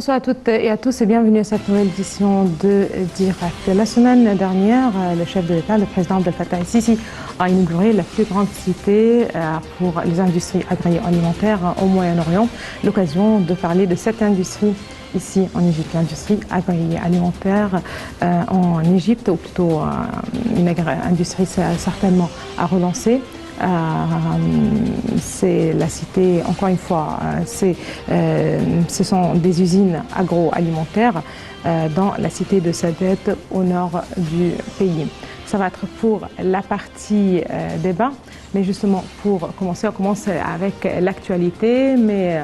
Bonsoir à toutes et à tous et bienvenue à cette nouvelle édition de Direct. La semaine dernière, le chef de l'État, le président Abdel Fattah el-Sisi, a inauguré la plus grande cité pour les industries agroalimentaires au Moyen-Orient. L'occasion de parler de cette industrie ici en Égypte, l'industrie agroalimentaire en Égypte, ou plutôt une industrie certainement à relancer. C'est la cité, encore une fois, ce sont des usines agroalimentaires dans la cité de Sadet au nord du pays. Ça va être pour la partie débat, mais justement pour commencer, on commence avec l'actualité, mais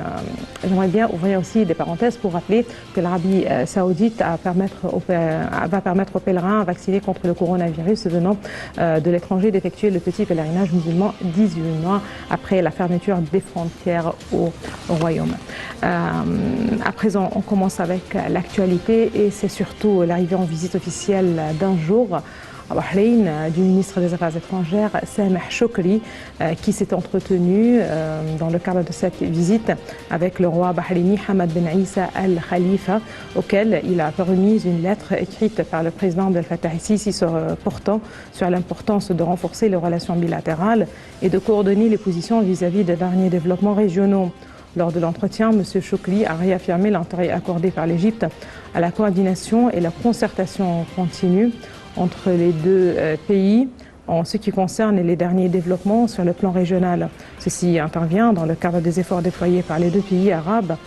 j'aimerais bien ouvrir aussi des parenthèses pour rappeler que l'Arabie saoudite va permettre aux pèlerins vaccinés contre le coronavirus venant de l'étranger d'effectuer le petit pèlerinage musulman 18 mois après la fermeture des frontières au royaume. À présent, on commence avec l'actualité et c'est surtout l'arrivée en visite officielle d'un jour à Bahreïn du ministre des Affaires étrangères Sameh Choukri qui s'est entretenu dans le cadre de cette visite avec le roi bahreïni Hamad Ben Issa Al Khalifa, auquel il a remis une lettre écrite par le président Abdel Fattah el-Sisi portant sur l'importance de renforcer les relations bilatérales et de coordonner les positions vis-à-vis des derniers développements régionaux. Lors de l'entretien, M. Choukri a réaffirmé l'intérêt accordé par l'Égypte à la coordination et la concertation continue entre les deux pays en ce qui concerne les derniers développements sur le plan régional. Ceci intervient dans le cadre des efforts déployés par les deux pays arabes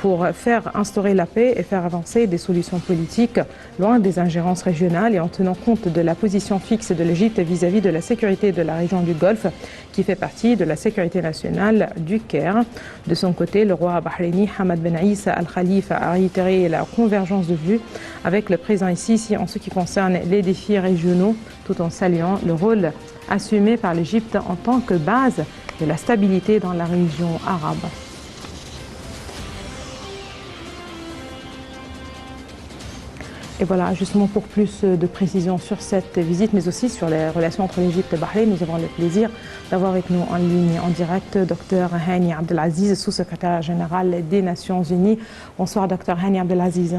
pour faire instaurer la paix et faire avancer des solutions politiques loin des ingérences régionales et en tenant compte de la position fixe de l'Égypte vis-à-vis de la sécurité de la région du Golfe qui fait partie de la sécurité nationale du Caire. De son côté, le roi bahreïni Hamad Ben Issa Al Khalifa a réitéré la convergence de vues avec le président el-Sisi en ce qui concerne les défis régionaux tout en saluant le rôle assumé par l'Égypte en tant que base de la stabilité dans la région arabe. Et voilà, justement pour plus de précisions sur cette visite, mais aussi sur les relations entre l'Égypte et Bahreïn, nous avons le plaisir d'avoir avec nous en ligne, en direct, Dr Hani Abdelaziz, sous-secrétaire général des Nations Unies. Bonsoir, Dr Hani Abdelaziz.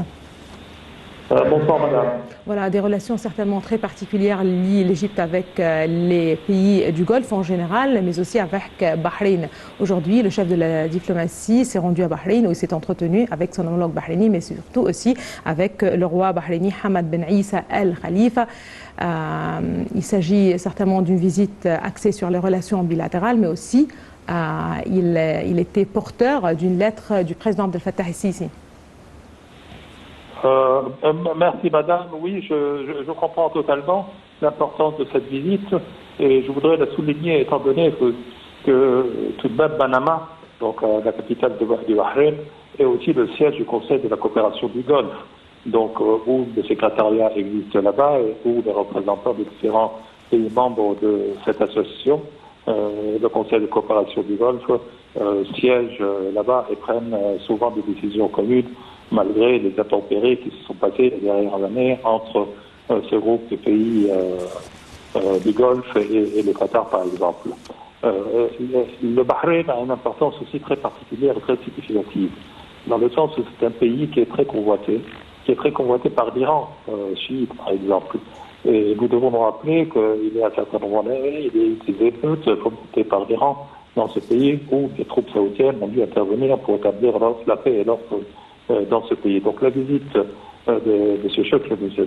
Bonsoir madame. Voilà, des relations certainement très particulières lient l'Égypte avec les pays du Golfe en général, mais aussi avec Bahreïn. Aujourd'hui, le chef de la diplomatie s'est rendu à Bahreïn où il s'est entretenu avec son homologue bahreïni, mais surtout aussi avec le roi bahreïni Hamad Ben Issa Al Khalifa. Il s'agit certainement d'une visite axée sur les relations bilatérales, mais aussi il était porteur d'une lettre du président Abdel Fattah el-Sisi. Merci madame, oui je comprends totalement l'importance de cette visite et je voudrais la souligner étant donné que tout de même Manama, donc la capitale du Bahreïn, est aussi le siège du Conseil de la coopération du Golfe, donc où le secrétariat existe là-bas et où les représentants des différents pays membres de cette association, le Conseil de coopération du Golfe, siègent là-bas et prennent souvent des décisions communes malgré les intempéries qui se sont passées les dernières années entre ce groupe de pays du Golfe et le Qatar, par exemple. Le Bahreïn a une importance aussi très particulière et très significative, dans le sens où c'est un pays qui est très convoité par l'Iran chiite, par exemple. Et nous devons nous rappeler qu'il y a un certain moment d'années, il y a eu des émeutes committées par l'Iran dans ce pays où les troupes saoudiennes ont dû intervenir pour établir la paix et l'ordre dans ce pays. Donc la visite de M. Choukri, le ministre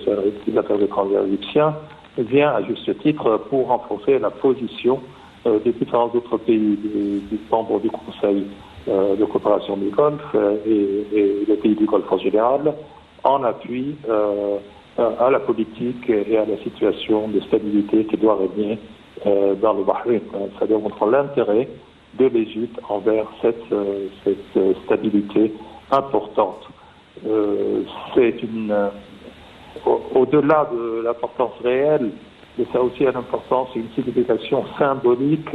des Affaires étrangères égyptien, vient à juste titre pour renforcer la position des différents autres pays des membres du Conseil de coopération du Golfe et les pays du Golfe en général, en appui à la politique et à la situation de stabilité qui doit régner dans le Bahreïn. Ça démontre l'intérêt de l'Égypte envers cette stabilité importante. C'est au-delà de l'importance réelle, mais ça a aussi une importance et une signification symbolique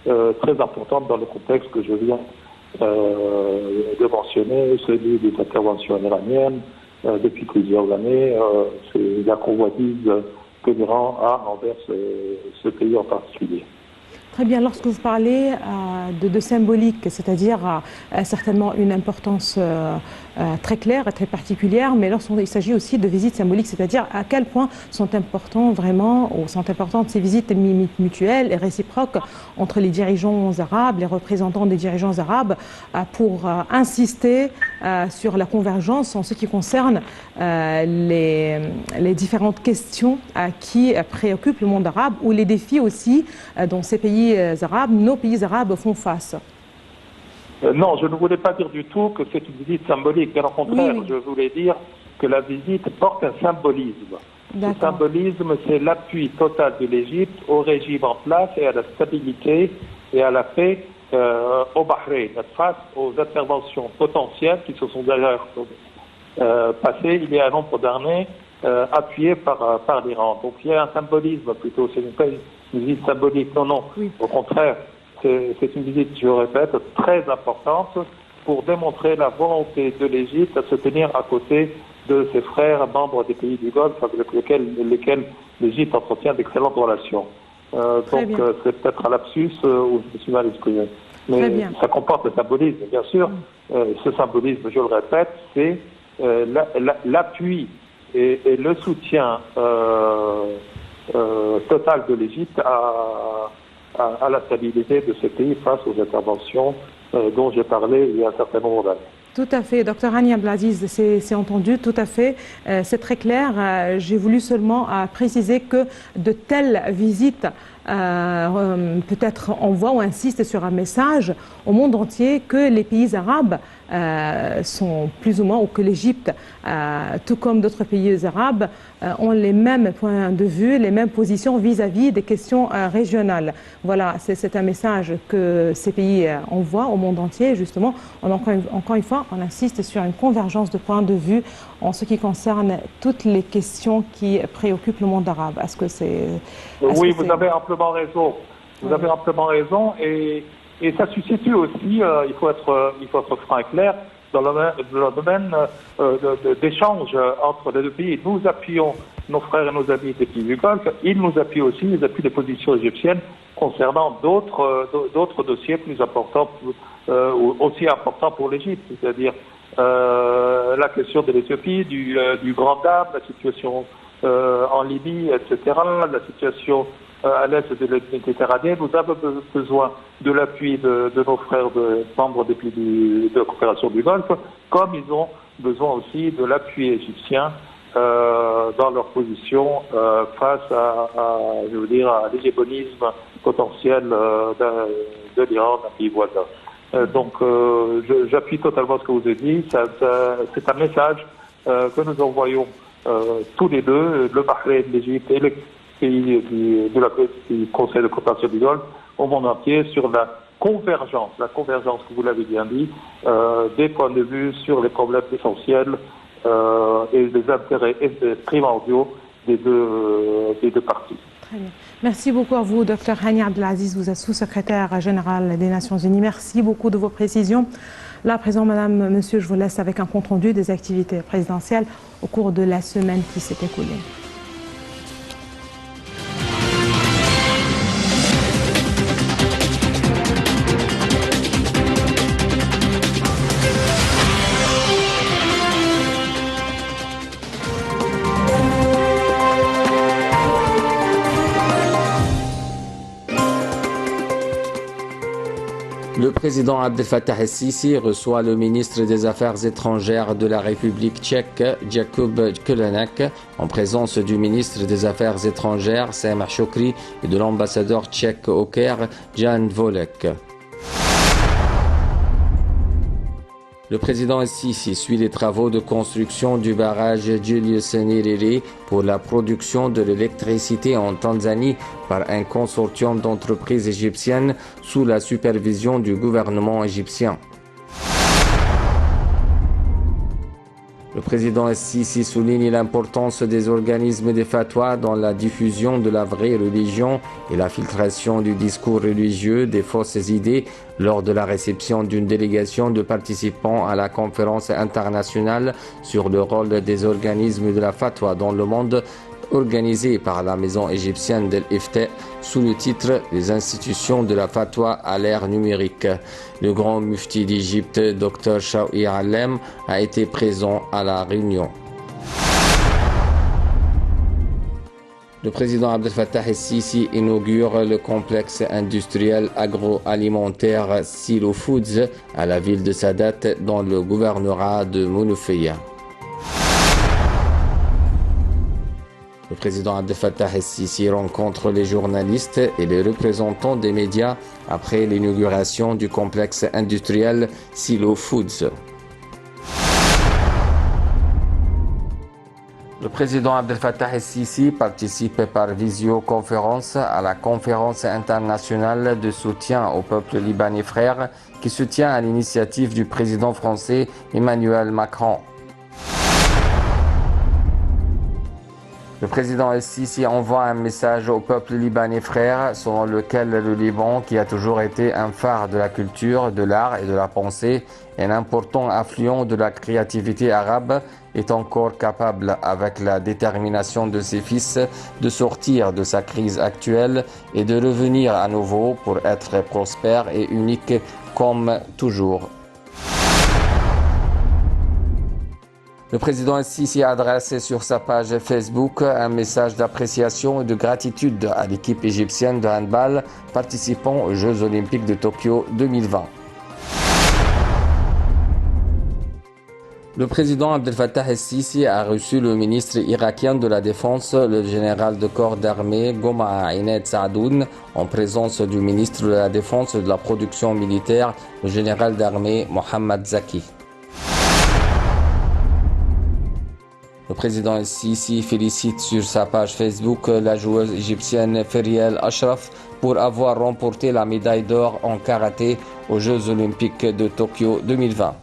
très importante dans le contexte que je viens de mentionner, celui des interventions iraniennes depuis plusieurs années. C'est la convoitise que l'Iran a envers ce pays en particulier. Très bien, lorsque vous parlez de symbolique, c'est-à-dire certainement une importance très claire et très particulière, mais lorsqu'il s'agit aussi de visites symboliques, c'est-à-dire à quel point sont importants vraiment, ou sont importantes ces visites mutuelles et réciproques entre les dirigeants arabes, les représentants des dirigeants arabes, pour insister sur la convergence en ce qui concerne les différentes questions qui préoccupent le monde arabe ou les défis aussi dont ces pays arabes, nos pays arabes font face. Non, je ne voulais pas dire du tout que c'est une visite symbolique. Bien au contraire, Oui. je voulais dire que la visite porte un symbolisme. Ce symbolisme, c'est l'appui total de l'Égypte au régime en place et à la stabilité et à la paix au Bahreïn, face aux interventions potentielles qui se sont d'ailleurs passées il y a un nombre d'années, appuyées par l'Iran. Donc il y a un symbolisme plutôt, ce n'est pas une visite symbolique, non. Oui. Au contraire, c'est une visite, je répète, très importante pour démontrer la volonté de l'Égypte à se tenir à côté de ses frères membres des pays du Golfe avec lesquels l'Égypte entretient d'excellentes relations. Donc c'est peut-être un lapsus où je me suis mal exprimé. Mais ça comporte le symbolisme, bien sûr. Ce symbolisme, je le répète, c'est l'appui et le soutien total de l'Égypte à la stabilité de ce pays face aux interventions dont j'ai parlé il y a un certain nombre d'années. Tout à fait, Dr Hani Abdelaziz, c'est entendu, tout à fait, c'est très clair. J'ai voulu seulement préciser que de telles visites peut-être envoient ou insistent sur un message au monde entier que les pays arabes sont plus ou moins, ou que l'Égypte, tout comme d'autres pays arabes, ont les mêmes points de vue, les mêmes positions vis-à-vis des questions régionales. Voilà, c'est un message que ces pays envoient au monde entier. Justement, encore une fois, on insiste sur une convergence de points de vue en ce qui concerne toutes les questions qui préoccupent le monde arabe. Est-ce que c'est... Oui, vous avez amplement raison. Vous avez amplement raison. Et ça suscite aussi, il faut être franc et clair, dans le domaine d'échange entre les deux pays. Nous appuyons nos frères et nos amis des pays du Golfe. Ils nous appuient aussi, ils appuient les positions égyptiennes concernant d'autres dossiers plus importants, aussi importants pour l'Égypte, c'est-à-dire la question de l'Éthiopie, du Grand Dame, la situation en Libye, etc., la situation à l'est de la Méditerranée. Nous avons besoin de l'appui de nos frères membres des pays de la coopération du Golfe, comme ils ont besoin aussi de l'appui égyptien dans leur position face à l'hégémonisme potentiel de l'Iran, d'un pays voisin. Donc j'appuie totalement ce que vous avez dit. C'est un message que nous envoyons tous les deux, le Bahreïn, l'Égypte et les pays du Conseil de coopération du Golfe, au monde entier, sur la convergence que vous l'avez bien dit, des points de vue sur les problèmes essentiels et les intérêts primordiaux des deux parties. Très bien. Merci beaucoup à vous, Dr Hani Abdelaziz, vous êtes sous-secrétaire général des Nations Unies. Merci beaucoup de vos précisions. Là, à présent, madame, monsieur, je vous laisse avec un compte-rendu des activités présidentielles au cours de la semaine qui s'est écoulée. Le président Abdel Fattah el-Sisi reçoit le ministre des Affaires étrangères de la République tchèque, Jakub Kelenek, en présence du ministre des Affaires étrangères, Semeh Chokri, et de l'ambassadeur tchèque au Caire, Jan Volek. Le président el-Sisi suit les travaux de construction du barrage Julius Nyerere pour la production de l'électricité en Tanzanie par un consortium d'entreprises égyptiennes sous la supervision du gouvernement égyptien. Le président el-Sisi souligne l'importance des organismes des fatwas dans la diffusion de la vraie religion et la filtration du discours religieux des fausses idées lors de la réception d'une délégation de participants à la conférence internationale sur le rôle des organismes de la fatwa dans le monde organisée par la maison égyptienne d'El Ifta sous le titre « Les institutions de la fatwa à l'ère numérique ». Le grand mufti d'Égypte, Dr Shawqi Allem, a été présent à la réunion. Le président Abdel Fattah el-Sisi inaugure le complexe industriel agroalimentaire Silo Foods à la ville de Sadat dans le gouvernorat de Monofia. Le président Abdel Fattah el-Sisi rencontre les journalistes et les représentants des médias après l'inauguration du complexe industriel Silo Foods. Le président Abdel Fattah el-Sisi participe par visioconférence à la conférence internationale de soutien au peuple libanais frère qui se tient à l'initiative du président français Emmanuel Macron. Le président el-Sisi envoie un message au peuple libanais frère selon lequel le Liban, qui a toujours été un phare de la culture, de l'art et de la pensée, un important affluent de la créativité arabe, est encore capable, avec la détermination de ses fils, de sortir de sa crise actuelle et de revenir à nouveau pour être prospère et unique comme toujours. Le président el-Sisi adresse sur sa page Facebook un message d'appréciation et de gratitude à l'équipe égyptienne de handball participant aux Jeux olympiques de Tokyo 2020. Le président Abdel Fattah el-Sisi a reçu le ministre irakien de la Défense, le général de corps d'armée Goma Ined Saadoun, en présence du ministre de la Défense et de la Production militaire, le général d'armée Mohammad Zaki. Le président el-Sisi félicite sur sa page Facebook la joueuse égyptienne Feriel Ashraf pour avoir remporté la médaille d'or en karaté aux Jeux olympiques de Tokyo 2020.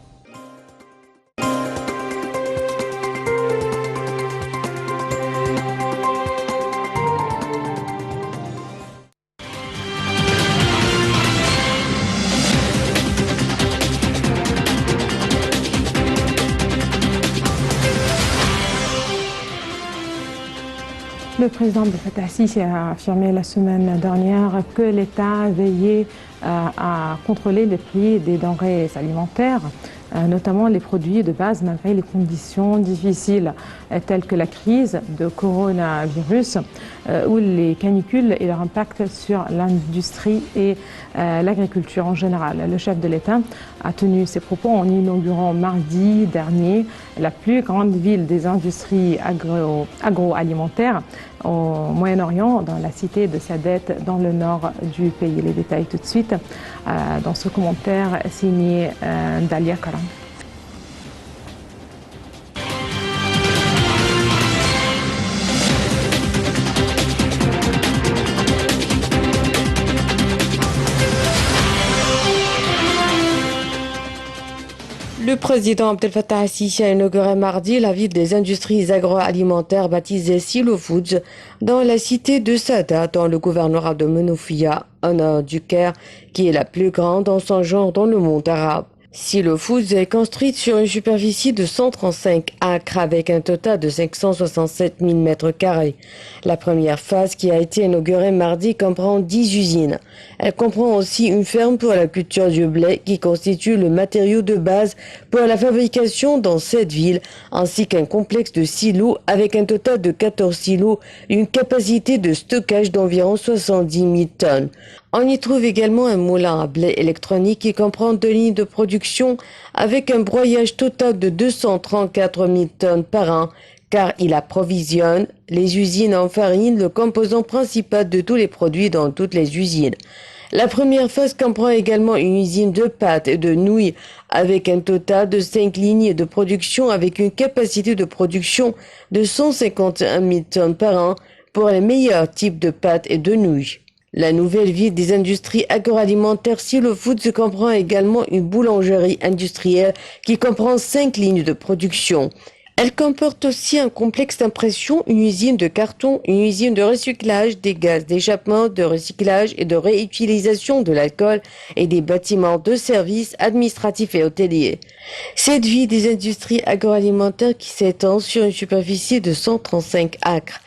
Le président Abdel Fattah el-Sisi a affirmé la semaine dernière que l'État veillait à contrôler les prix des denrées alimentaires, notamment les produits de base, malgré les conditions difficiles telles que la crise de coronavirus ou les canicules et leur impact sur l'industrie et l'agriculture en général. Le chef de l'État a tenu ses propos en inaugurant mardi dernier la plus grande ville des industries agroalimentaires au Moyen-Orient, dans la cité de Sadet, dans le nord du pays. Les détails tout de suite dans ce commentaire signé Dalia Karam. Le président Abdel Fattah el-Sisi a inauguré mardi la ville des industries agroalimentaires baptisée Silo Foods dans la cité de Saada, dans le gouvernorat de Monofia, au nord du Caire, qui est la plus grande en son genre dans le monde arabe. Silo Foods est construite sur une superficie de 135 acres avec un total de 567 000 mètres carrés. La première phase qui a été inaugurée mardi comprend 10 usines. Elle comprend aussi une ferme pour la culture du blé qui constitue le matériau de base pour la fabrication dans cette ville, ainsi qu'un complexe de silos avec un total de 14 silos et une capacité de stockage d'environ 70 000 tonnes. On y trouve également un moulin à blé électronique qui comprend 2 lignes de production avec un broyage total de 234 000 tonnes par an, car il approvisionne les usines en farine, le composant principal de tous les produits dans toutes les usines. La première phase comprend également une usine de pâtes et de nouilles avec un total de 5 lignes de production avec une capacité de production de 151 000 tonnes par an pour les meilleurs types de pâtes et de nouilles. La nouvelle ville des industries agroalimentaires Silo Foods comprend également une boulangerie industrielle qui comprend 5 lignes de production. Elle comporte aussi un complexe d'impression, une usine de carton, une usine de recyclage des gaz d'échappement, de recyclage et de réutilisation de l'alcool et des bâtiments de services administratifs et hôteliers. Cette ville des industries agroalimentaires qui s'étend sur une superficie de 135 acres.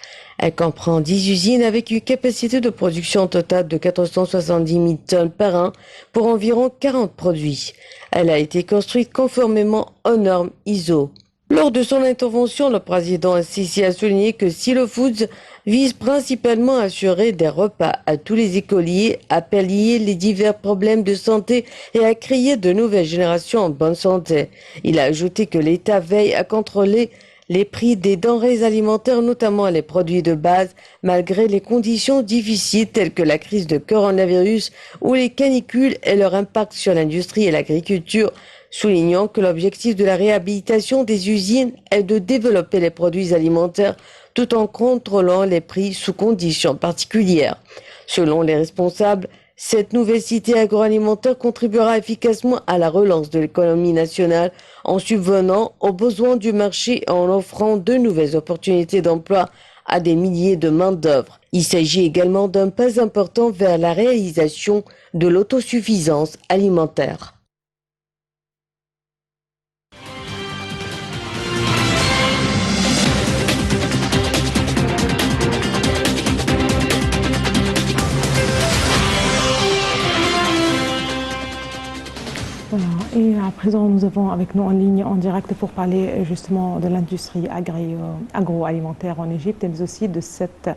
Elle comprend 10 usines avec une capacité de production totale de 470 000 tonnes par an pour environ 40 produits. Elle a été construite conformément aux normes ISO. Lors de son intervention, le président Sisi a souligné que Silo Foods vise principalement à assurer des repas à tous les écoliers, à pallier les divers problèmes de santé et à créer de nouvelles générations en bonne santé. Il a ajouté que l'État veille à contrôler les prix des denrées alimentaires, notamment les produits de base, malgré les conditions difficiles telles que la crise de coronavirus ou les canicules et leur impact sur l'industrie et l'agriculture, soulignant que l'objectif de la réhabilitation des usines est de développer les produits alimentaires tout en contrôlant les prix sous conditions particulières. Selon les responsables, cette nouvelle cité agroalimentaire contribuera efficacement à la relance de l'économie nationale en subvenant aux besoins du marché et en offrant de nouvelles opportunités d'emploi à des milliers de main-d'œuvre. Il s'agit également d'un pas important vers la réalisation de l'autosuffisance alimentaire. Voilà. Et à présent, nous avons avec nous en ligne, en direct, pour parler justement de l'industrie agroalimentaire en Égypte, mais aussi de cette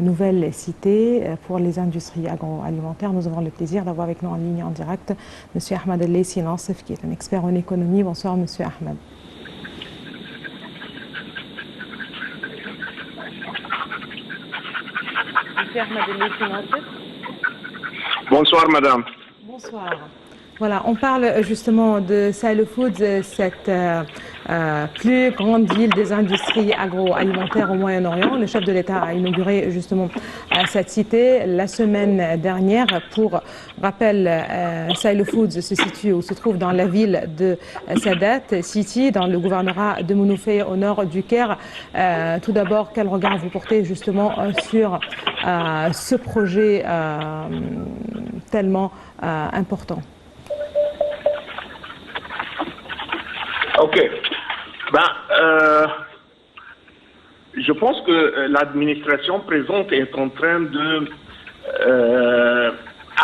nouvelle cité pour les industries agroalimentaires. Nous avons le plaisir d'avoir avec nous en ligne, en direct, M. Ahmed El-Laissi Nassif, qui est un expert en économie. Bonsoir, M. Ahmed. M. Ahmed El-Laissi Nassif. Bonsoir, madame. Bonsoir. Voilà, on parle justement de Silo Foods, cette plus grande ville des industries agroalimentaires au Moyen-Orient. Le chef de l'État a inauguré justement cette cité la semaine dernière. Pour rappel, Silo Foods se trouve dans la ville de Sadat City, dans le gouvernorat de Mounofia, au nord du Caire. Tout d'abord, quel regard vous portez justement sur ce projet tellement important? Ok. Je pense que l'administration présente est en train de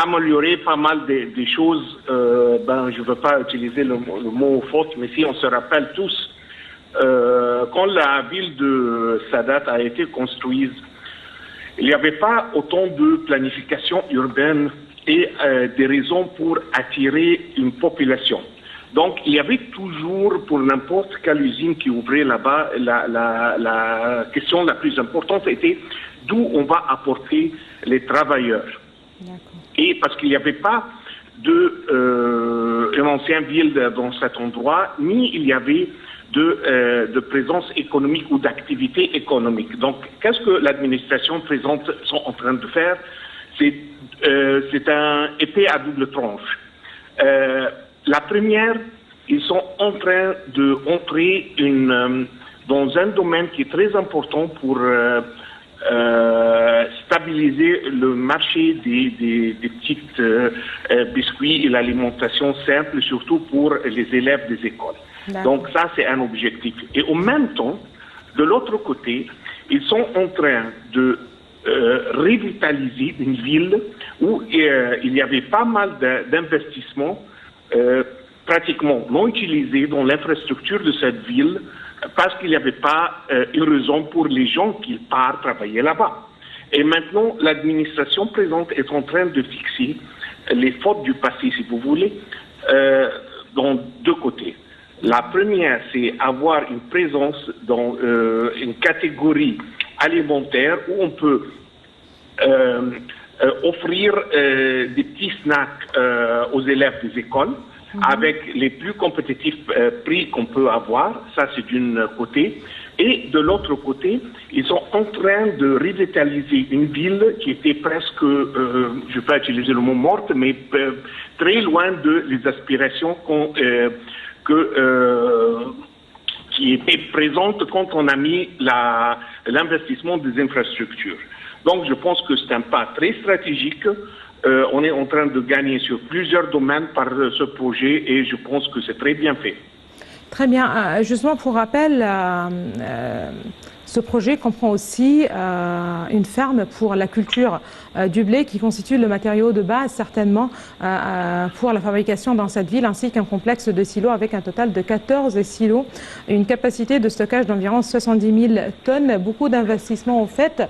améliorer pas mal des choses. Je ne veux pas utiliser le mot faute, mais si on se rappelle tous, quand la ville de Sadat a été construite, il n'y avait pas autant de planification urbaine et des raisons pour attirer une population. Donc, il y avait toujours, pour n'importe quelle usine qui ouvrait là-bas, la question la plus importante était d'où on va apporter les travailleurs. Et parce qu'il n'y avait pas une ancienne ville dans cet endroit, ni il y avait de présence économique ou d'activité économique. Donc, qu'est-ce que l'administration présente sont en train de faire? C'est un épée à double tranche. La première, ils sont en train d'entrer dans un domaine qui est très important pour stabiliser le marché des petites biscuits et l'alimentation simple, surtout pour les élèves des écoles. Donc ça, c'est un objectif. Et en même temps, de l'autre côté, ils sont en train de revitaliser une ville où il y avait pas mal d'investissements pratiquement non utilisés dans l'infrastructure de cette ville parce qu'il n'y avait pas une raison pour les gens qui partent travailler là-bas. Et maintenant, l'administration présente est en train de fixer les fautes du passé, si vous voulez, dans deux côtés. La première, c'est avoir une présence dans une catégorie alimentaire où on peut offrir des petits snacks aux élèves des écoles avec les plus compétitifs prix qu'on peut avoir. Ça, c'est d'un côté. Et de l'autre côté, ils sont en train de revitaliser une ville qui était presque, je ne vais pas utiliser le mot morte, mais très loin de les aspirations qui étaient présentes quand on a mis l'investissement des infrastructures. Donc, je pense que c'est un pas très stratégique. On est en train de gagner sur plusieurs domaines par ce projet et je pense que c'est très bien fait. Très bien. Justement, pour rappel, Ce projet comprend aussi une ferme pour la culture du blé qui constitue le matériau de base certainement pour la fabrication dans cette ville, ainsi qu'un complexe de silos avec un total de 14 silos, une capacité de stockage d'environ 70 000 tonnes, beaucoup d'investissements en fait.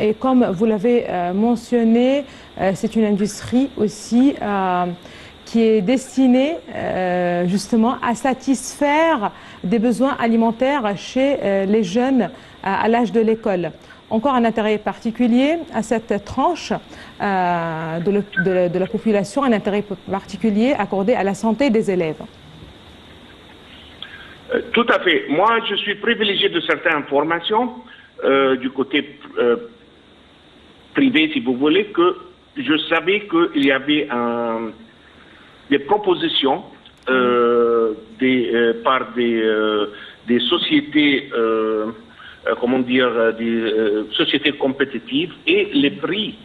Et comme vous l'avez mentionné, c'est une industrie aussi qui est destinée justement à satisfaire des besoins alimentaires chez les jeunes à l'âge de l'école. Encore un intérêt particulier à cette tranche de la population, un intérêt particulier accordé à la santé des élèves. Tout à fait. Moi, je suis privilégié de certaines informations du côté privé, si vous voulez, que je savais qu'il y avait des propositions par des sociétés, comment dire, des sociétés compétitives, et les prix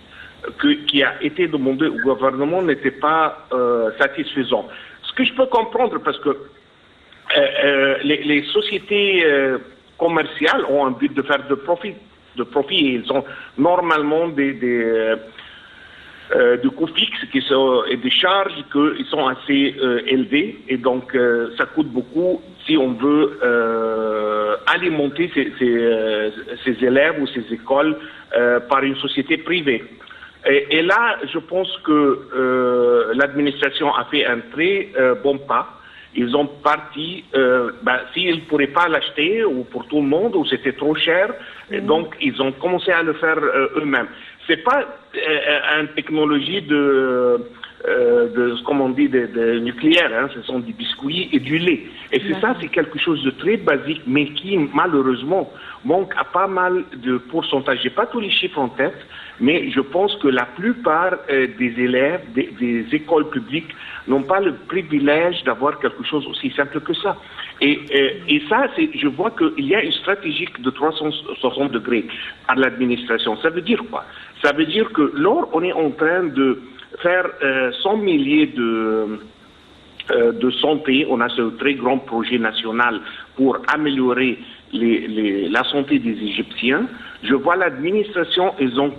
qui a été demandé au gouvernement n'étaient pas satisfaisants. Ce que je peux comprendre, parce que les sociétés commerciales ont un but de faire de profit. Ils ont normalement des coûts fixes et des charges qui sont assez élevés, et donc ça coûte beaucoup si on veut alimenter ces élèves ou ces écoles par une société privée. Et là, je pense que l'administration a fait un très bon pas. Ils ont parti, s'ils ne pourraient pas l'acheter, ou pour tout le monde, ou c'était trop cher, donc ils ont commencé à le faire eux-mêmes. C'est pas une technologie comme on dit, de nucléaire, hein, ce sont des biscuits et du lait. Et c'est ça, c'est quelque chose de très basique, mais qui malheureusement manque à pas mal de pourcentage. J'ai pas tous les chiffres en tête, mais je pense que la plupart des élèves des écoles publiques n'ont pas le privilège d'avoir quelque chose aussi simple que ça. Et ça, je vois qu'il y a une stratégie de 360 degrés par l'administration. Ça veut dire quoi? Ça veut dire que lors on est en train de faire 100 milliers de santé, on a ce très grand projet national pour améliorer la santé des Égyptiens. Je vois l'administration, ils sont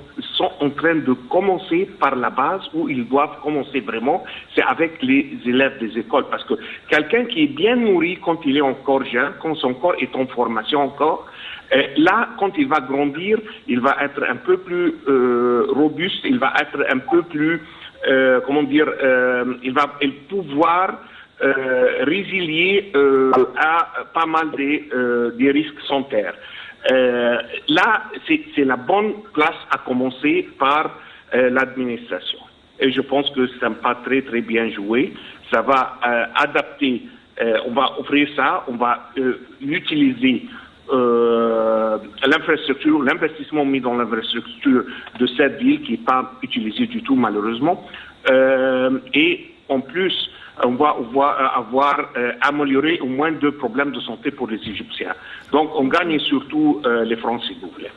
en train de commencer par la base, où ils doivent commencer vraiment, c'est avec les élèves des écoles. Parce que quelqu'un qui est bien nourri quand il est encore jeune, quand son corps est en formation encore, là, quand il va grandir, il va être un peu plus robuste, il va être un peu plus, il va pouvoir résilier à pas mal des risques sanitaires. Là, c'est la bonne place à commencer par l'administration. Et je pense que ça n'a pas très très bien joué. Ça va adapter, on va offrir ça, on va utiliser l'infrastructure, l'investissement mis dans l'infrastructure de cette ville qui n'est pas utilisé du tout malheureusement. Et en plus, on va avoir amélioré au moins 2 problèmes de santé pour les Égyptiens. Donc on gagne surtout les Français, si vous voulez.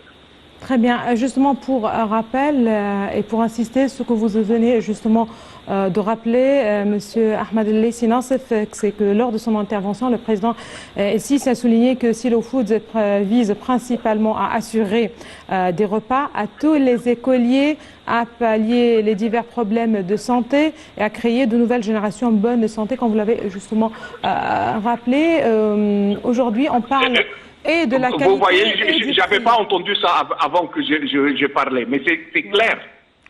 Très bien. Justement, pour rappel et pour insister sur ce que vous venez justement de rappeler, Monsieur Ahmed El-Laissi Nassef, c'est que lors de son intervention, le président Sisi a souligné que Silo Foods vise principalement à assurer des repas à tous les écoliers, à pallier les divers problèmes de santé et à créer de nouvelles générations bonnes de santé, comme vous l'avez justement rappelé. Aujourd'hui, on parle et de la qualité. Vous voyez, je n'avais pas entendu ça avant que je parlais, mais c'est clair.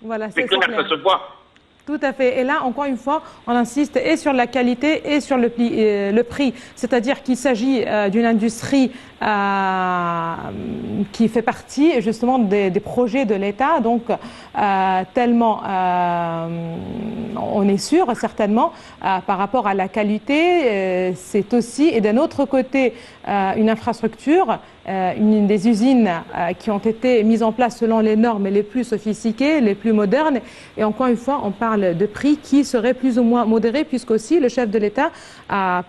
Voilà, c'est clair, ça se voit. Tout à fait. Et là, encore une fois, on insiste et sur la qualité et sur le prix. C'est-à-dire qu'il s'agit d'une industrie qui fait partie justement des projets de l'État. Donc, tellement on est sûr, certainement, par rapport à la qualité, c'est aussi, et d'un autre côté, une infrastructure, une des usines qui ont été mises en place selon les normes les plus sophistiquées, les plus modernes. Et encore une fois, on parle de prix qui seraient plus ou moins modérés, puisqu'aussi le chef de l'État a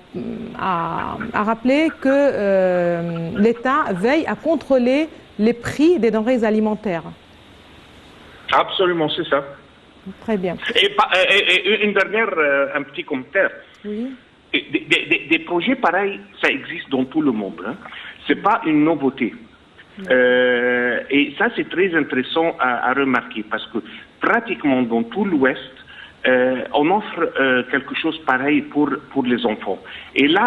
rappelé que l'État veille à contrôler les prix des denrées alimentaires. Absolument, c'est ça. Très bien. Et une dernière, un petit commentaire. Oui. des projets pareils, ça existe dans tout le monde. Hein. C'est pas une nouveauté. Et ça, c'est très intéressant à remarquer parce que pratiquement dans tout l'Ouest, on offre quelque chose pareil pour les enfants. Et là,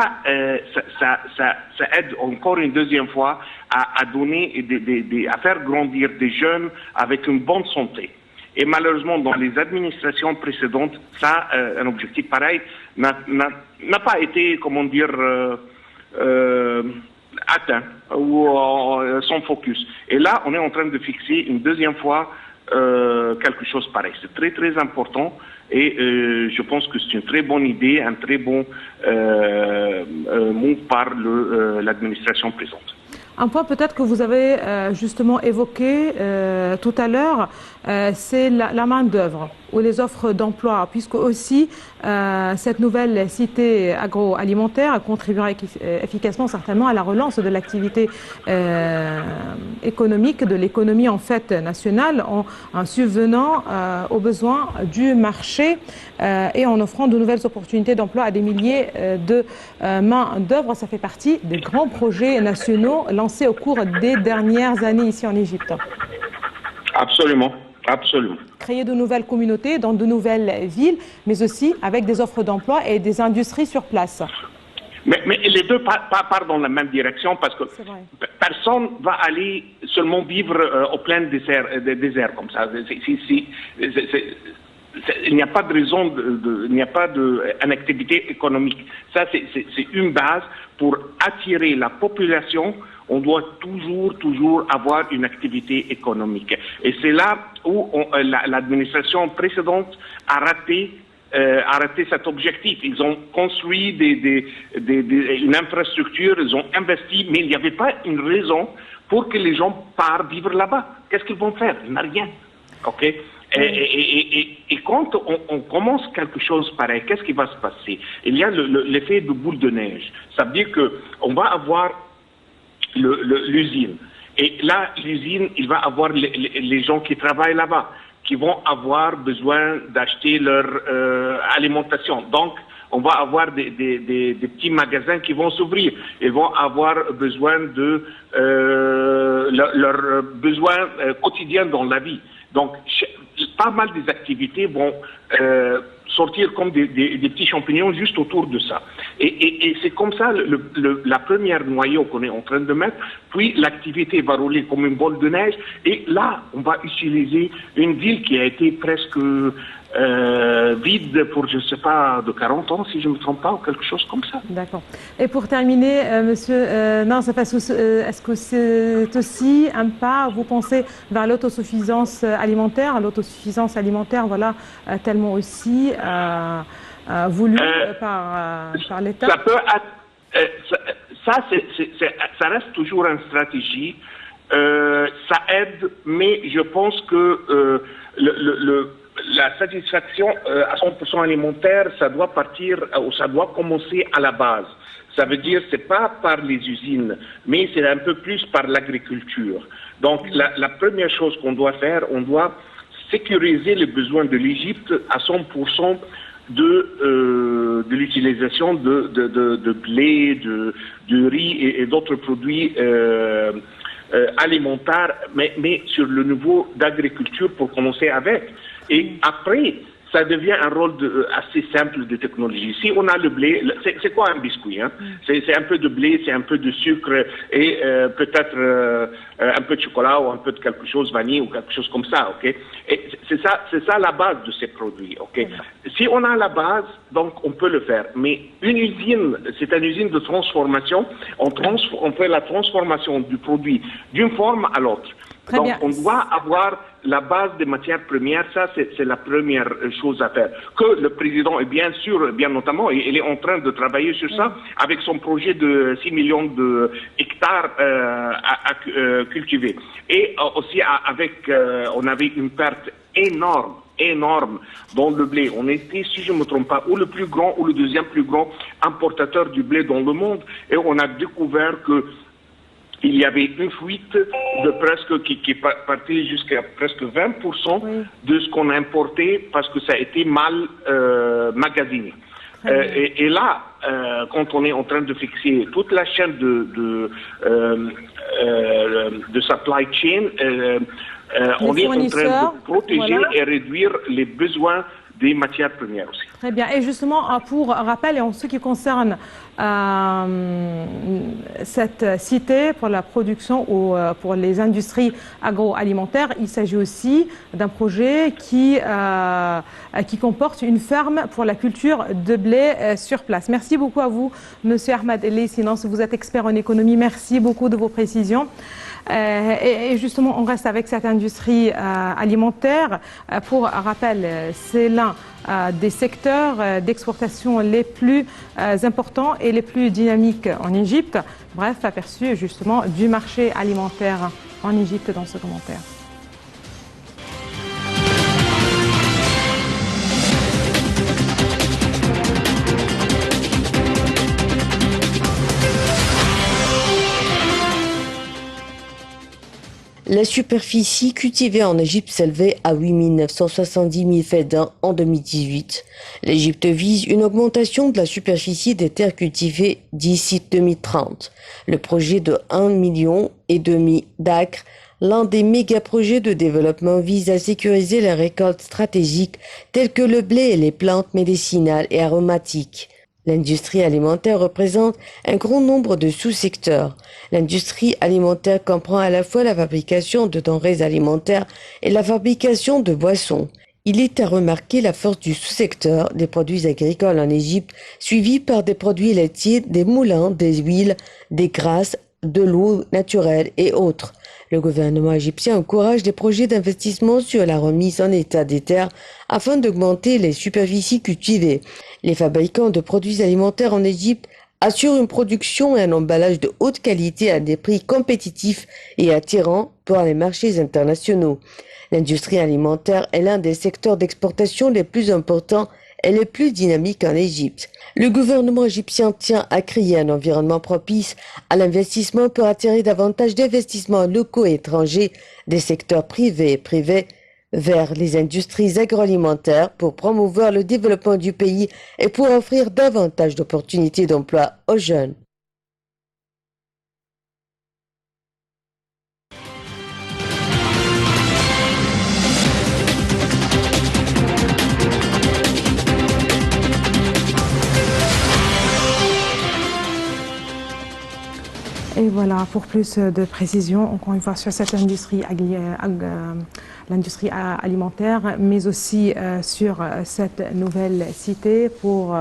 ça aide encore une deuxième fois à donner, à faire grandir des jeunes avec une bonne santé. Et malheureusement, dans les administrations précédentes, ça, un objectif pareil n'a pas été, comment dire, atteint ou sans focus. Et là, on est en train de fixer une deuxième fois quelque chose pareil. C'est très très important et je pense que c'est une très bonne idée, un très bon move par l'administration présente. Un point peut-être que vous avez justement évoqué tout à l'heure, c'est la main-d'œuvre ou les offres d'emploi, puisque aussi cette nouvelle cité agroalimentaire contribuera efficacement certainement à la relance de l'activité économique, de l'économie en fait nationale, en subvenant aux besoins du marché et en offrant de nouvelles opportunités d'emploi à des milliers de main-d'œuvre. Ça fait partie des grands projets nationaux lancés au cours des dernières années ici en Égypte. Absolument. Absolument. Créer de nouvelles communautés dans de nouvelles villes, mais aussi avec des offres d'emploi et des industries sur place. Mais les deux partent dans la même direction parce que personne ne va aller seulement vivre au plein désert comme ça. Il n'y a pas de raison, il n'y a pas d'une activité économique. Ça, c'est une base pour attirer la population. On doit toujours avoir une activité économique. Et c'est là où l'administration précédente a raté cet objectif. Ils ont construit une infrastructure, ils ont investi, mais il n'y avait pas une raison pour que les gens partent vivre là-bas. Qu'est-ce qu'ils vont faire? Il n'y a rien. OK? Et quand on commence quelque chose pareil, qu'est-ce qui va se passer? Il y a l'effet de boule de neige. Ça veut dire qu'on va avoir l'usine. Et là, l'usine, il va avoir les gens qui travaillent là-bas, qui vont avoir besoin d'acheter leur alimentation. Donc, on va avoir des petits magasins qui vont s'ouvrir. Ils vont avoir besoin de leurs besoins quotidiens dans la vie. Donc, pas mal des activités vont sortir comme des petits champignons juste autour de ça. Et c'est comme ça la première noyau qu'on est en train de mettre, puis l'activité va rouler comme une boule de neige, et là, on va utiliser une ville qui a été presque vide pour, je ne sais pas, de 40 ans, si je ne me trompe pas, ou quelque chose comme ça. D'accord. Et pour terminer, monsieur Nansef, est-ce que c'est aussi un pas, vous pensez, vers l'autosuffisance alimentaire? L'autosuffisance alimentaire, voilà, tellement aussi voulu par l'État. Ça peut ça reste toujours une stratégie. Ça aide, mais je pense que la satisfaction à 100% alimentaire, ça doit partir, ou ça doit commencer à la base. Ça veut dire, c'est pas par les usines, mais c'est un peu plus par l'agriculture. Donc, la première chose qu'on doit faire, on doit sécuriser les besoins de l'Égypte à 100% de l'utilisation de blé, de riz et d'autres produits alimentaires, mais sur le niveau d'agriculture pour commencer avec. Et après, ça devient un rôle assez simple de technologie. Si on a le blé, c'est quoi un biscuit, hein? C'est un peu de blé, c'est un peu de sucre et peut-être un peu de chocolat ou un peu de quelque chose, vanille ou quelque chose comme ça, ok? Et c'est ça la base de ces produits, ok? Si on a la base, donc on peut le faire. Mais une usine, c'est une usine de transformation. On fait la transformation du produit d'une forme à l'autre. Donc, on doit avoir la base des matières premières, ça c'est la première chose à faire. Que le président est bien sûr, bien notamment, il est en train de travailler sur ça avec son projet de 6 millions d'hectares à cultiver. Et aussi on avait une perte énorme dans le blé. On était, si je ne me trompe pas, ou le plus grand ou le deuxième plus grand importateur du blé dans le monde. Et on a découvert que il y avait une fuite de presque qui partait jusqu'à presque 20% de ce qu'on a importé parce que ça a été mal magasiné. Et là, quand on est en train de fixer toute la chaîne de supply chain, on est en train de protéger et réduire les besoins des matières premières aussi. Très bien. Et justement, pour rappel, et en ce qui concerne cette cité pour la production ou pour les industries agroalimentaires, il s'agit aussi d'un projet qui comporte une ferme pour la culture de blé sur place. Merci beaucoup à vous, Monsieur Ahmed Elli. Sinon, vous êtes expert en économie. Merci beaucoup de vos précisions. Et justement, on reste avec cette industrie alimentaire. Pour rappel, c'est l'un des secteurs d'exportation les plus importants et les plus dynamiques en Égypte. Bref, aperçu justement du marché alimentaire en Égypte dans ce commentaire. La superficie cultivée en Égypte s'élevait à 8 970 000 fedans en 2018. L'Égypte vise une augmentation de la superficie des terres cultivées d'ici 2030. Le projet de 1,5 million d'acres, l'un des méga-projets de développement, vise à sécuriser les récoltes stratégiques telles que le blé et les plantes médicinales et aromatiques. L'industrie alimentaire représente un grand nombre de sous-secteurs. L'industrie alimentaire comprend à la fois la fabrication de denrées alimentaires et la fabrication de boissons. Il est à remarquer la force du sous-secteur des produits agricoles en Égypte, suivi par des produits laitiers, des moulins, des huiles, des grasses, de l'eau naturelle et autres. Le gouvernement égyptien encourage des projets d'investissement sur la remise en état des terres afin d'augmenter les superficies cultivées. Les fabricants de produits alimentaires en Égypte assurent une production et un emballage de haute qualité à des prix compétitifs et attirants pour les marchés internationaux. L'industrie alimentaire est l'un des secteurs d'exportation les plus importants et les plus dynamiques en Égypte. Le gouvernement égyptien tient à créer un environnement propice à l'investissement pour attirer davantage d'investissements locaux et étrangers des secteurs privés et privés vers les industries agroalimentaires pour promouvoir le développement du pays et pour offrir davantage d'opportunités d'emploi aux jeunes. Et voilà, pour plus de précision, encore une fois, sur cette industrie, l'industrie alimentaire, mais aussi sur cette nouvelle cité pour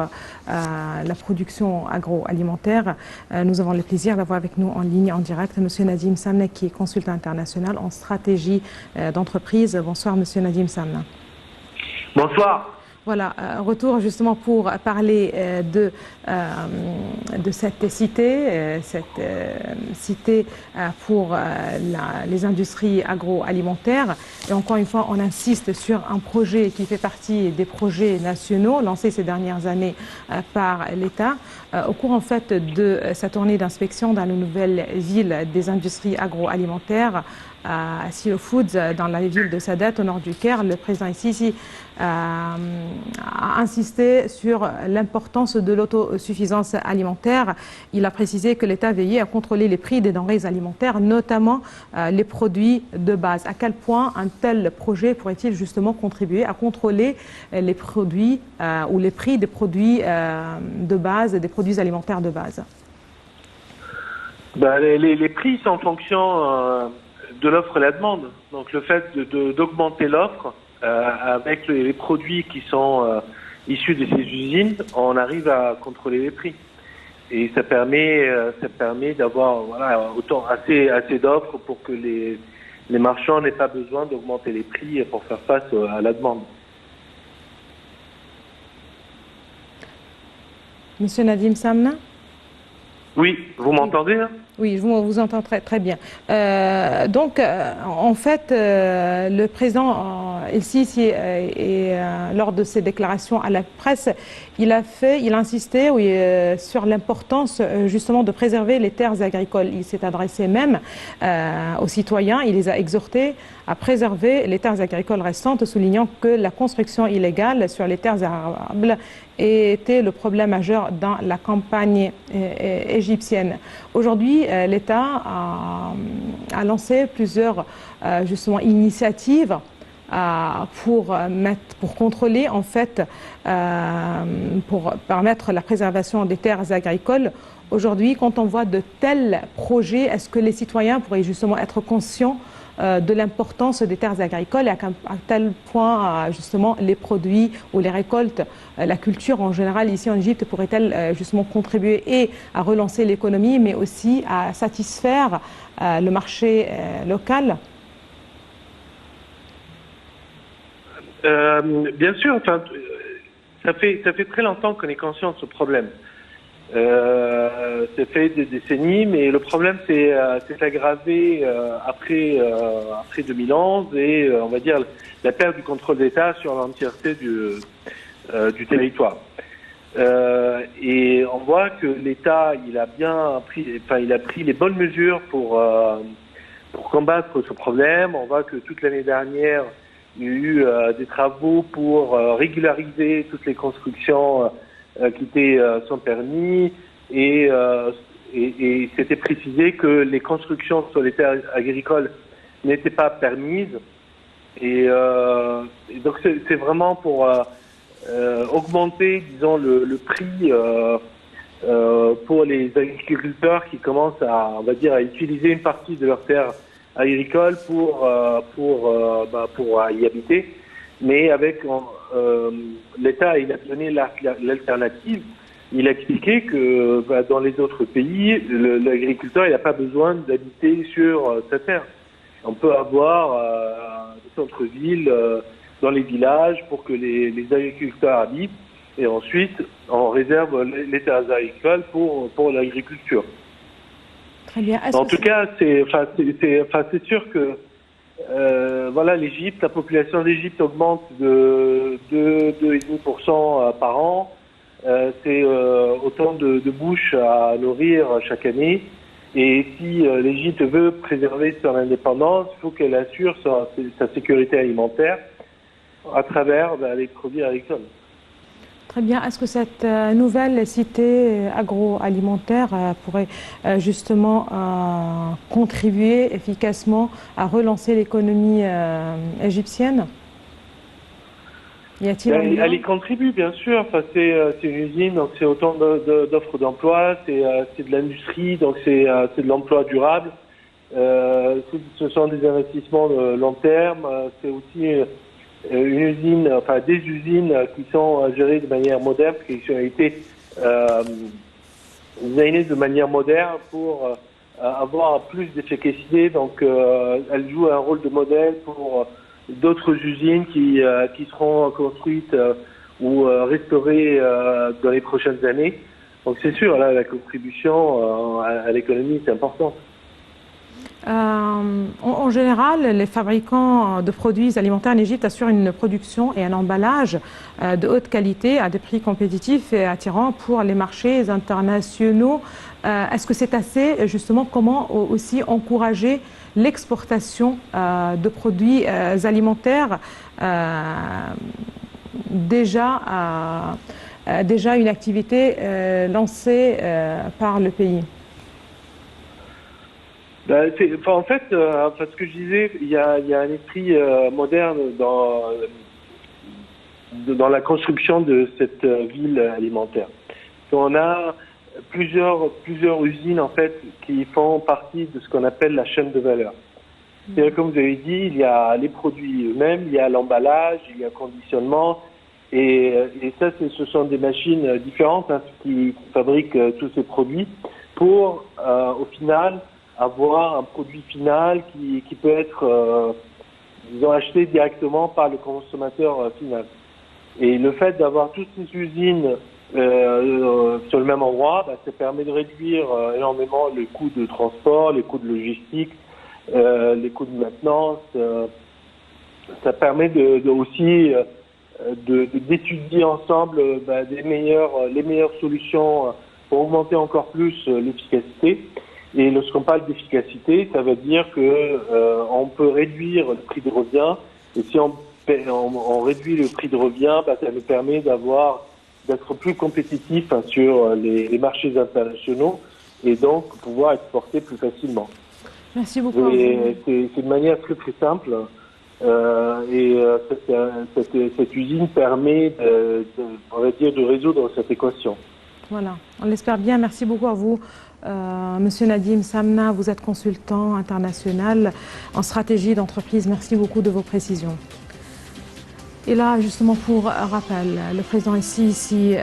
la production agroalimentaire, nous avons le plaisir d'avoir avec nous en ligne, en direct, M. Nadim Samna, qui est consultant international en stratégie d'entreprise. Bonsoir, M. Nadim Samna. Bonsoir. Voilà, retour justement pour parler de cette cité pour les industries agroalimentaires. Et encore une fois, on insiste sur un projet qui fait partie des projets nationaux lancés ces dernières années par l'État. Au cours en fait de sa tournée d'inspection dans la nouvelle ville des industries agroalimentaires, à Silo Foods, dans la ville de Sadat, au nord du Caire, le président Sisi a insisté sur l'importance de l'autosuffisance alimentaire. Il a précisé que l'État veillait à contrôler les prix des denrées alimentaires, notamment les produits de base. À quel point un tel projet pourrait-il justement contribuer à contrôler les produits ou les prix des produits de base, des produits alimentaires de base? Les prix sont en fonction de l'offre et la demande. Donc le fait d'augmenter l'offre avec les produits qui sont issus de ces usines, on arrive à contrôler les prix. Et ça permet d'avoir autant assez d'offres pour que les marchands n'aient pas besoin d'augmenter les prix pour faire face à la demande. Monsieur Nadim Samna? Oui, vous m'entendez? Oui, je vous entends très bien. Donc, en fait, le président El-Sisi, lors de ses déclarations à la presse, il a insisté sur l'importance justement de préserver les terres agricoles. Il s'est adressé même aux citoyens, il les a exhortés à préserver les terres agricoles restantes, soulignant que la construction illégale sur les terres arables était le problème majeur dans la campagne égyptienne. Aujourd'hui, l'État a lancé plusieurs justement initiatives pour contrôler en fait, pour permettre la préservation des terres agricoles. Aujourd'hui, quand on voit de tels projets, est-ce que les citoyens pourraient justement être conscients de l'importance des terres agricoles et à tel point justement les produits ou les récoltes, la culture en général ici en Égypte pourrait-elle justement contribuer et à relancer l'économie mais aussi à satisfaire le marché local? Bien sûr, enfin, ça fait très longtemps qu'on est conscient de ce problème. Ça fait des décennies, mais le problème s'est aggravé après 2011 et on va dire la perte du contrôle d'État sur l'entièreté du territoire. Et on voit que l'État il a pris les bonnes mesures pour combattre ce problème. On voit que toute l'année dernière il y a eu des travaux pour régulariser toutes les constructions qui étaient sans permis et c'était précisé que les constructions sur les terres agricoles n'étaient pas permises et donc c'est vraiment pour augmenter, disons, le prix pour les agriculteurs qui commencent à utiliser une partie de leurs terres agricoles pour y habiter. Mais avec l'État, il a donné l'alternative. Il a expliqué que dans les autres pays, l'agriculteur n'a pas besoin d'habiter sur sa terre. On peut avoir des centres-villes dans les villages pour que les agriculteurs habitent et ensuite on réserve les terres agricoles pour l'agriculture. Très bien. En tout cas, c'est sûr que l'Égypte, la population d'Égypte augmente de 2,5% par an. C'est autant de bouches à nourrir chaque année. Et si l'Égypte veut préserver son indépendance, il faut qu'elle assure sa sécurité alimentaire à travers les produits agricoles. Très bien. Est-ce que cette nouvelle cité agroalimentaire pourrait justement contribuer efficacement à relancer l'économie égyptienne? Elle y contribue, bien sûr. Enfin, c'est une usine, donc c'est autant d'offres d'emploi, c'est de l'industrie, donc c'est de l'emploi durable. Ce sont des investissements de long terme. C'est aussi une usine, enfin des usines qui sont gérées de manière moderne, qui ont été designées de manière moderne pour avoir plus d'efficacité. Donc, elle joue un rôle de modèle pour d'autres usines qui seront construites ou restaurées dans les prochaines années. Donc, c'est sûr, là, la contribution à l'économie est importante. En général, les fabricants de produits alimentaires en Égypte assurent une production et un emballage de haute qualité à des prix compétitifs et attirants pour les marchés internationaux. Est-ce que c'est assez? Justement, comment aussi encourager l'exportation de produits alimentaires déjà une activité lancée par le pays? En fait, ce que je disais, il y a un esprit moderne dans la construction de cette ville alimentaire. On a plusieurs usines en fait qui font partie de ce qu'on appelle la chaîne de valeur. C'est comme vous avez dit, il y a les produits eux-mêmes, il y a l'emballage, il y a le conditionnement, et ça, ce sont des machines différentes qui fabriquent tous ces produits pour, au final, avoir un produit final qui peut être, acheté directement par le consommateur final. Et le fait d'avoir toutes ces usines sur le même endroit, ça permet de réduire énormément les coûts de transport, les coûts de logistique, les coûts de maintenance. Ça permet aussi d'étudier ensemble les meilleures solutions pour augmenter encore plus l'efficacité. Et lorsqu'on parle d'efficacité, ça veut dire que on peut réduire le prix de revient. Et si on réduit le prix de revient, ça nous permet d'être plus compétitif sur les marchés internationaux et donc pouvoir exporter plus facilement. Merci beaucoup. C'est une manière très très simple. Cette usine permet de résoudre cette équation. Voilà, on l'espère bien. Merci beaucoup à vous, Monsieur Nadim Samna. Vous êtes consultant international en stratégie d'entreprise. Merci beaucoup de vos précisions. Et là, justement, pour rappel, le président ici,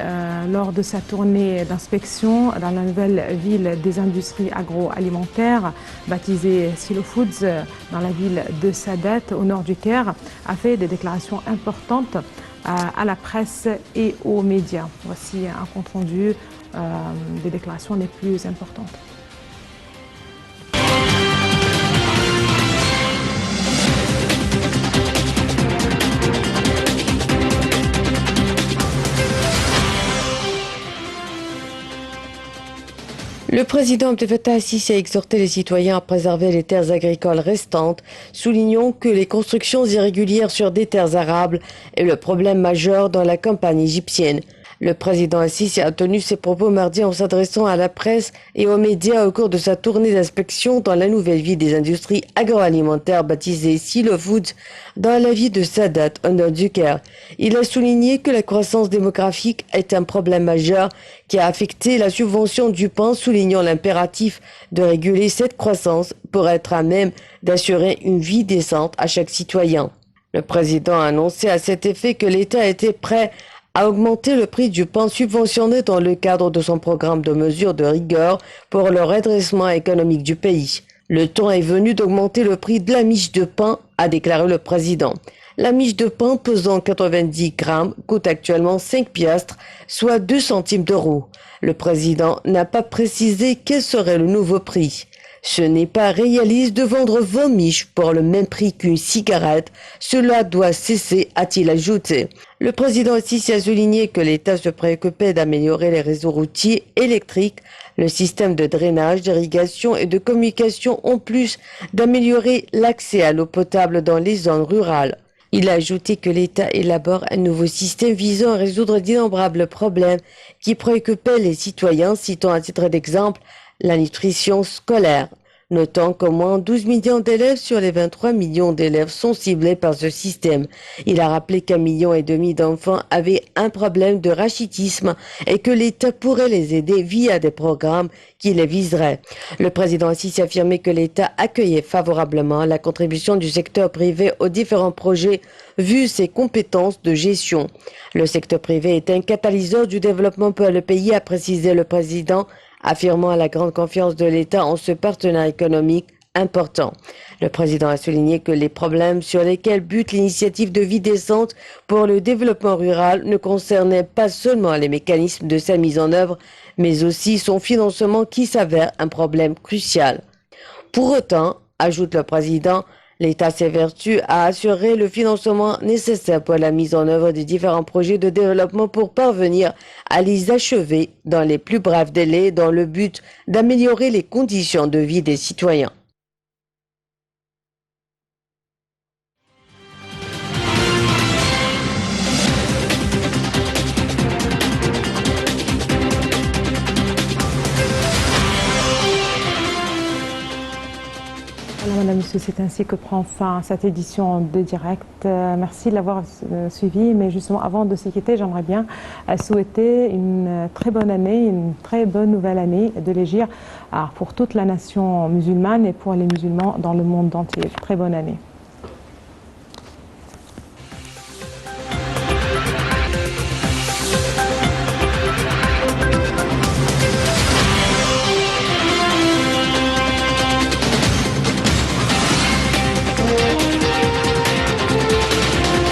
lors de sa tournée d'inspection dans la nouvelle ville des industries agroalimentaires, baptisée Silo Foods, dans la ville de Sadat, au nord du Caire, a fait des déclarations importantes à la presse et aux médias. Voici un compte-rendu des déclarations les plus importantes. Le président Abdel Fattah al-Sisi a exhorté les citoyens à préserver les terres agricoles restantes, soulignant que les constructions irrégulières sur des terres arables est le problème majeur dans la campagne égyptienne. Le président al-Sisi a tenu ses propos mardi en s'adressant à la presse et aux médias au cours de sa tournée d'inspection dans la nouvelle ville des industries agroalimentaires baptisée Silo Foods dans la ville de Sadat, au nord du Caire. Il a souligné que la croissance démographique est un problème majeur qui a affecté la subvention du pain, soulignant l'impératif de réguler cette croissance pour être à même d'assurer une vie décente à chaque citoyen. Le président a annoncé à cet effet que l'État était prêt à augmenter le prix du pain subventionné dans le cadre de son programme de mesures de rigueur pour le redressement économique du pays. Le temps est venu d'augmenter le prix de la miche de pain, a déclaré le président. La miche de pain pesant 90 grammes coûte actuellement 5 piastres, soit 2 centimes d'euros. Le président n'a pas précisé quel serait le nouveau prix. Ce n'est pas réaliste de vendre 20 miches pour le même prix qu'une cigarette. Cela doit cesser, a-t-il ajouté. Le président Sisi a souligné que l'État se préoccupait d'améliorer les réseaux routiers électriques, le système de drainage, d'irrigation et de communication, en plus d'améliorer l'accès à l'eau potable dans les zones rurales. Il a ajouté que l'État élabore un nouveau système visant à résoudre d'innombrables problèmes qui préoccupaient les citoyens, citant à titre d'exemple la nutrition scolaire. Notant qu'au moins 12 millions d'élèves sur les 23 millions d'élèves sont ciblés par ce système. Il a rappelé qu'1,5 million d'enfants avaient un problème de rachitisme et que l'État pourrait les aider via des programmes qui les viseraient. Le président Sisi a affirmé que l'État accueillait favorablement la contribution du secteur privé aux différents projets vu ses compétences de gestion. Le secteur privé est un catalyseur du développement pour le pays, a précisé le président, affirmant la grande confiance de l'État en ce partenaire économique important. Le président a souligné que les problèmes sur lesquels bute l'initiative de vie décente pour le développement rural ne concernaient pas seulement les mécanismes de sa mise en œuvre, mais aussi son financement qui s'avère un problème crucial. Pour autant, ajoute le président, l'État s'évertue à assurer le financement nécessaire pour la mise en œuvre des différents projets de développement pour parvenir à les achever dans les plus brefs délais dans le but d'améliorer les conditions de vie des citoyens. Alors, Madame, Monsieur, c'est ainsi que prend fin cette édition de direct. Merci de l'avoir suivi. Mais justement, avant de se quitter, j'aimerais bien souhaiter une très bonne année, une très bonne nouvelle année de l'Hégire pour toute la nation musulmane et pour les musulmans dans le monde entier. Très bonne année.